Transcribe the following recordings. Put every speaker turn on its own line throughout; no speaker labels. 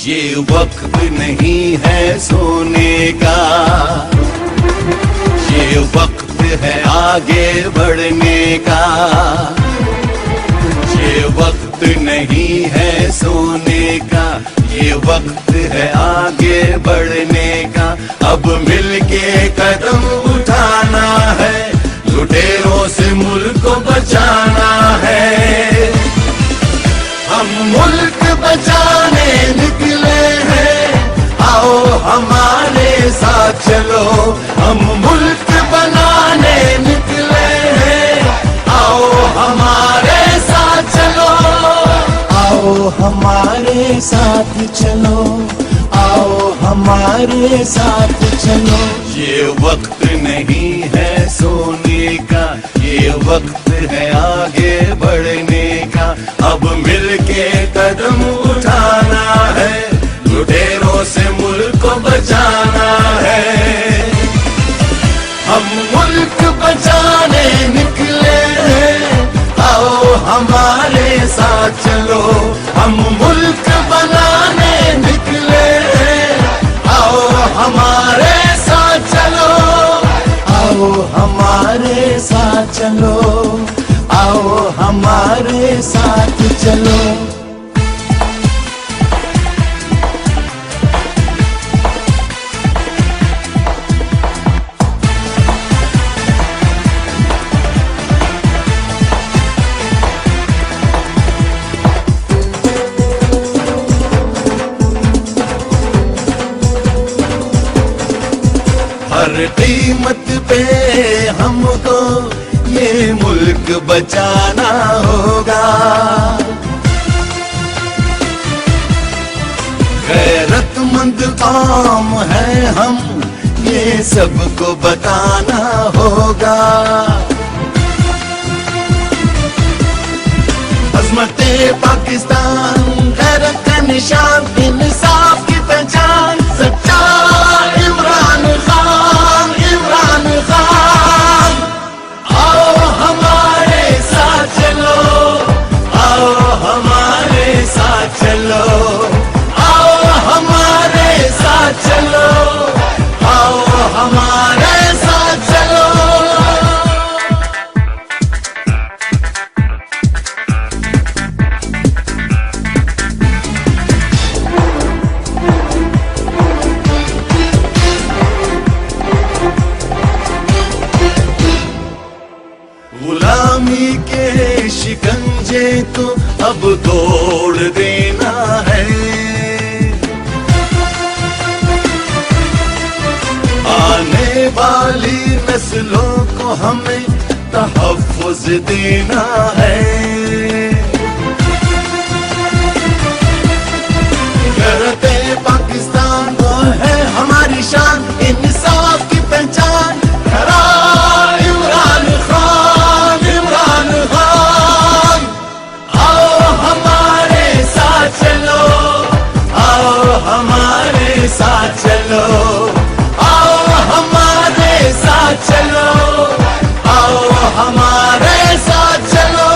ये वक्त नहीं है सोने का, ये वक्त है आगे बढ़ने का। ये वक्त नहीं है सोने का, ये वक्त है आगे बढ़ने का। अब मिलके कदम उठाना है, लुटेरों से मुल्क को बचाना है। हम मुल्क बचाने निकले हैं, आओ हमारे साथ चलो। हम मुल्क बनाने निकले हैं, आओ हमारे साथ चलो। आओ हमारे साथ चलो, आओ हमारे साथ चलो। ये वक्त नहीं है सोने का, ये वक्त है आगे बढ़ने का। अब मिलके कदम उठाना है, लुटेरों से मुल्क को बचाना है। हम मुल्क बचाने निकले हैं, आओ हमारे साथ चलो। हम मुल्क बनाने निकले हैं, आओ हमारे साथ चलो। आओ हमारे साथ चलो, आओ हमारे साथ चलो। हर कीमत पे हमको ये मुल्क बचाना होगा। गैरतमंद कौम है हम, ये सबको बताना होगा। अज़मते पाकिस्तान, गैरत का निशान, इंसाफ की पहचान, सच्चा इमरान खान, इमरान खान। आओ हमारे साथ चलो, आओ हमारे साथ चलो। आओ हमारे साथ चलो, आओ हमारे साथ चलो। गुलामी के शिकंजे तो अब तोड़ देना है। आने वाली नस्लों को हमें तहफ़्फ़ुज़ देना है। गैरते पाकिस्तान वो है हमारी शान, इंसाफ की पहचान। इमरान खान, इमरान खान। आओ हमारे साथ चलो, आओ हमारे साथ चलो। आओ हमारे साथ चलो, आओ हमारे साथ चलो।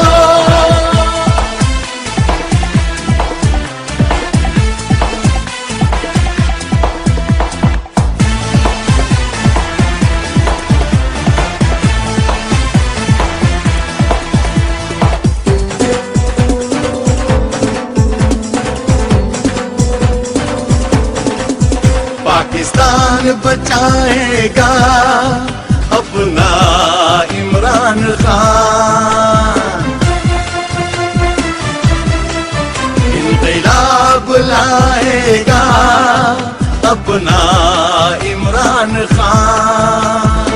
पाकिस्तान बचाएगा अपना इमरान खान। इंक़िलाब लाएगा अपना इमरान खान।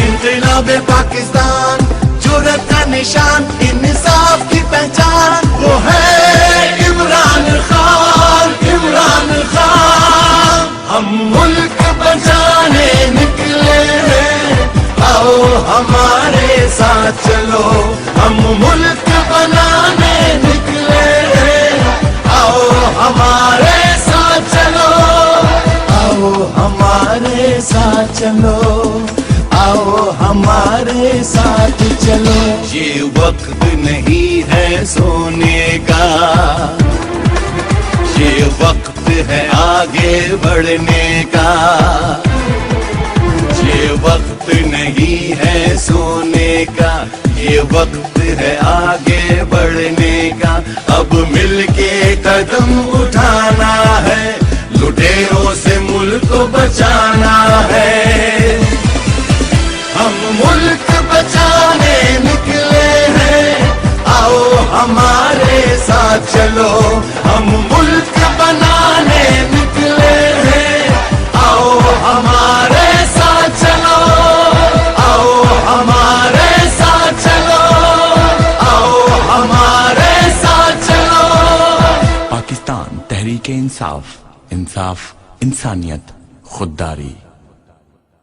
इंक़िलाब पाकिस्तान, जुर्रत का निशान, इंसाफ की पहचान। वो है इमरान खान, इमरान खान। हम मुल्क बचाने निकले हैं, आओ हमारे साथ चलो। हम मुल्क बनाने निकले हैं, आओ हमारे साथ चलो। आओ हमारे साथ चलो, आओ हमारे साथ चलो। ये वक्त नहीं है सोने का, ये वक्त है आगे बढ़ने का। ये वक्त नहीं है सोने का, ये वक्त है आगे बढ़ने का। अब मिलके कदम उठाना है, लुटेरों से मुल्क को बचाना है। हम मुल्क बचाने निकले हैं, आओ हमारे साथ चलो। हम मुल्क बनाने निकले हैं, आओ हमारे साथ चलो। आओ हमारे साथ चलो, आओ हमारे साथ चलो।
पाकिस्तान तहरीक इंसाफ, इंसाफ इंसानियत खुददारी।